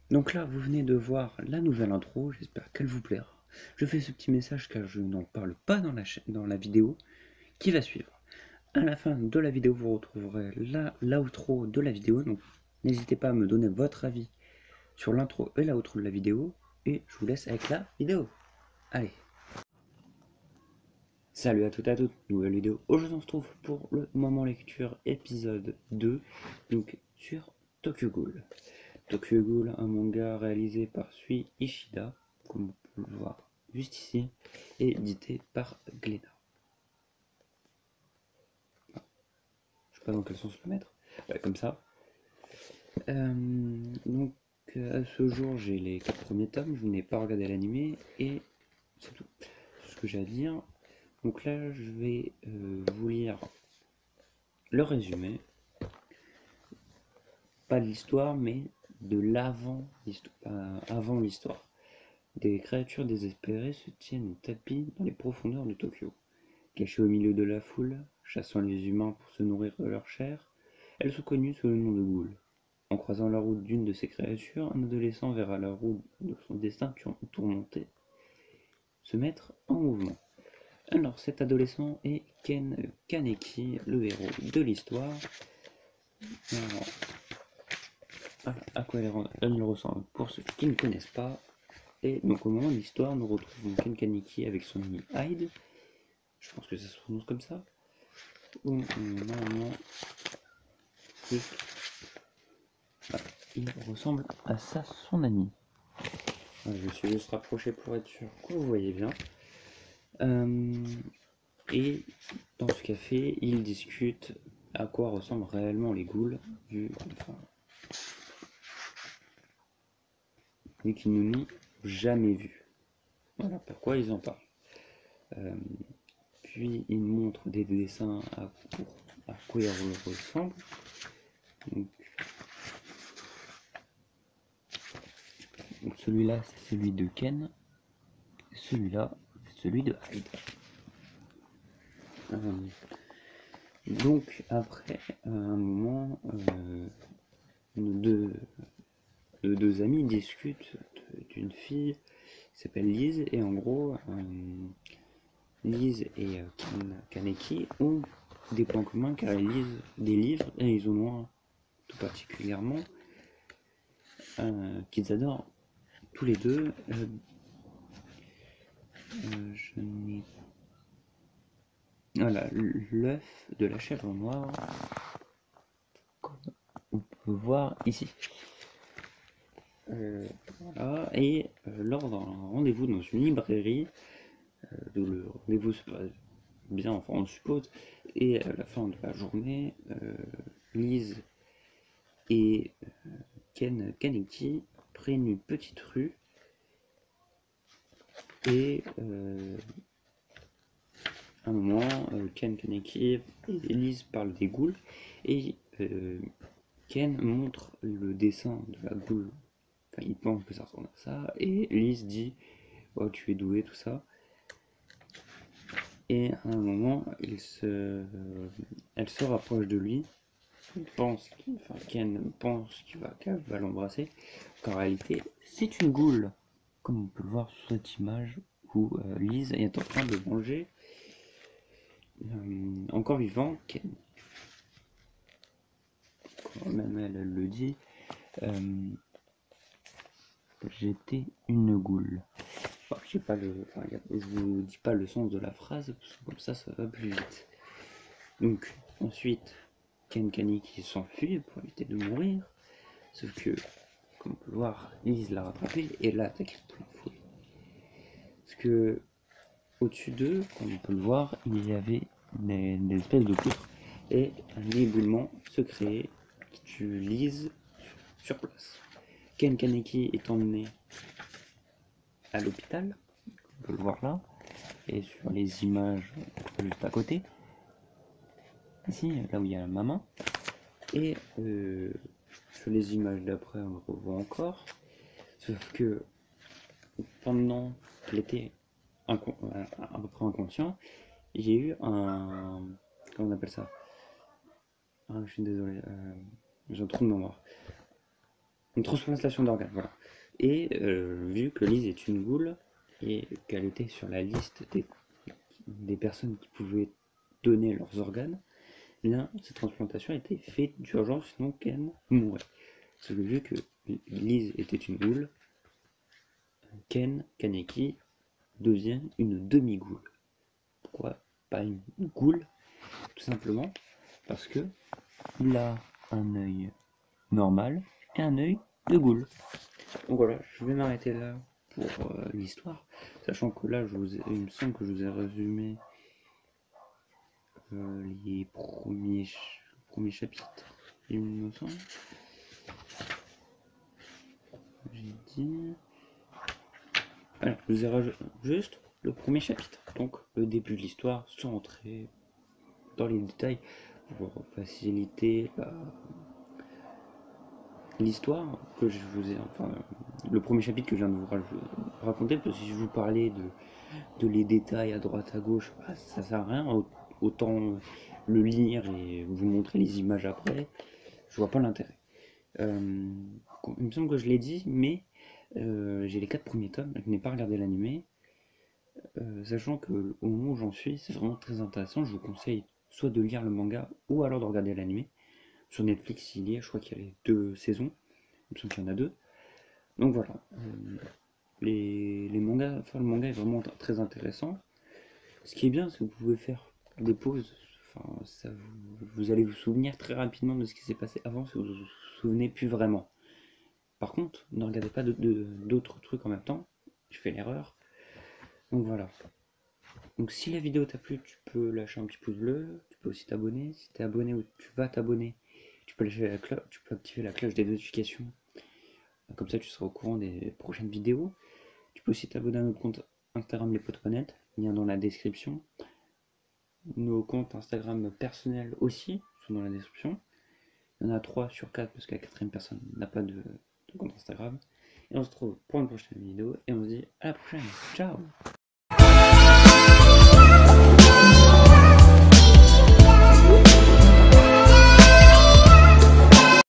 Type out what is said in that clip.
Donc là, vous venez de voir la nouvelle intro, j'espère qu'elle vous plaira. Je fais ce petit message car je n'en parle pas dans la vidéo qui va suivre. À la fin de la vidéo, vous retrouverez l'outro de la vidéo, donc n'hésitez pas à me donner votre avis sur l'intro et l'outro de la vidéo, et je vous laisse avec la vidéo. Allez. Salut à toutes et à toutes, nouvelle vidéo. Aujourd'hui on se trouve pour le moment lecture épisode 2, donc sur Tokyo Ghoul. Tokyo Ghoul, un manga réalisé par Sui Ishida, comme vous pouvez le voir juste ici, et édité par Glénat. Je sais pas dans quel sens le mettre, ouais, comme ça. Donc à ce jour j'ai les 4 premiers tomes, je n'ai pas regardé l'animé et c'est tout ce que j'ai à dire. Donc là je vais vous lire le résumé, pas de l'histoire mais de avant l'histoire. Des créatures désespérées se tiennent au tapis dans les profondeurs de Tokyo. Cachées au milieu de la foule, chassant les humains pour se nourrir de leur chair, elles sont connues sous le nom de ghouls. En croisant la route d'une de ces créatures, un adolescent verra la roue de son destin tourmenté se mettre en mouvement. Alors cet adolescent est Ken Kaneki, le héros de l'histoire. À quoi elle ressemble pour ceux qui ne connaissent pas. Et donc au moment de l'histoire, nous retrouvons Ken Kaneki avec son ami Hyde. Je pense que ça se prononce comme ça. Ou normalement, il ressemble à ça, son ami. Je me suis juste rapproché pour être sûr que vous voyez bien. Et dans ce café, ils discutent à quoi ressemblent réellement les ghouls, vu qu'ils ne l'ont jamais vu. Voilà pourquoi ils en parlent. Puis ils montrent des dessins à quoi ils ressemblent. Donc celui-là c'est celui de Ken, celui-là c'est celui de Hyde. Donc après un moment, nos deux amis discutent d'une fille qui s'appelle Lise, et en gros Lise et Kaneki ont des points communs car ils lisent des livres, et ils en ont un tout particulièrement qu'ils adorent tous les deux. Je n'ai Voilà, l'œuf de la chèvre noire, comme on peut voir ici. Voilà, et lors d'un rendez-vous dans une librairie, le rendez-vous se passe bien, enfin on le suppose, et à la fin de la journée, Lise et Ken Kaneki prennent une petite rue, et à un moment, Ken Kaneki et Lise parlent des ghouls, et Ken montre le dessin de la ghoul. Enfin, il pense que ça ressemble à ça, et Lise dit oh, tu es doué, tout ça. Et à un moment, elle se rapproche de lui. Ken pense qu'elle va l'embrasser, qu'en réalité, c'est une ghoul, comme on peut le voir sur cette image où Lise est en train de manger encore vivant Ken. Même elle le dit, j'étais une ghoul. Enfin, je vous dis pas le sens de la phrase, parce que comme ça va plus vite. Donc ensuite, Ken Kaneki s'enfuit pour éviter de mourir, sauf que, comme on peut le voir, Lise l'a rattrapé et l'a attaqué de plein fouet. Parce que au-dessus d'eux, comme on peut le voir, il y avait des espèces de poutres, et un éboulement se créait qui tue Lise sur place. Ken Kaneki est emmené à l'hôpital, on peut le voir là, et sur les images juste à côté, ici, là où il y a la maman, et sur les images d'après on le revoit encore, sauf que pendant qu'il était à peu près inconscient, j'ai eu un comment on appelle ça? Ah, je suis désolé, j'ai un trou de mémoire. Une transplantation d'organes, voilà. Et vu que Lise est une goule et qu'elle était sur la liste des personnes qui pouvaient donner leurs organes, là, cette transplantation a été faite d'urgence, sinon Ken mourrait. Parce que vu que Lise était une goule, Ken Kaneki devient une demi-goule. Pourquoi pas une goule? Tout simplement parce que il a un œil normal et un œil de goule. Donc voilà, je vais m'arrêter là pour l'histoire, sachant que là, il me semble que je vous ai résumé les premiers chapitres, il me semble. J'ai dit... Voilà, je vous ai rajouté juste le premier chapitre, donc le début de l'histoire, sans entrer dans les détails, pour faciliter l'histoire que je vous ai... Enfin, le premier chapitre que je viens de vous raconter, parce que si je vous parlais de les détails à droite à gauche, bah, ça sert à rien, autant le lire et vous montrer les images après, je vois pas l'intérêt. Il me semble que je l'ai dit, mais j'ai les 4 premiers tomes, je n'ai pas regardé l'animé, sachant que au moment où j'en suis, c'est vraiment très intéressant, je vous conseille soit de lire le manga ou alors de regarder l'animé. Sur Netflix, il y a, je crois qu'il y a les 2 saisons, il me semble qu'il y en a 2. Donc voilà, les mangas, enfin, le manga est vraiment très intéressant. Ce qui est bien, c'est que vous pouvez faire des pauses. Enfin, vous allez vous souvenir très rapidement de ce qui s'est passé avant si vous vous souvenez plus vraiment. Par contre, ne regardez pas d'autres trucs en même temps. Je fais l'erreur. Donc voilà. Donc si la vidéo t'a plu, tu peux lâcher un petit pouce bleu. Tu peux aussi t'abonner. Si t'es abonné ou tu vas t'abonner, tu peux activer la cloche des notifications. Comme ça, tu seras au courant des prochaines vidéos. Tu peux aussi t'abonner à notre compte Instagram Les Potes Honnêtes, lien dans la description. Nos comptes Instagram personnels aussi sont dans la description. Il y en a 3 sur 4 parce que la 4ème personne n'a pas de compte Instagram. Et on se retrouve pour une prochaine vidéo et on se dit à la prochaine. Ciao!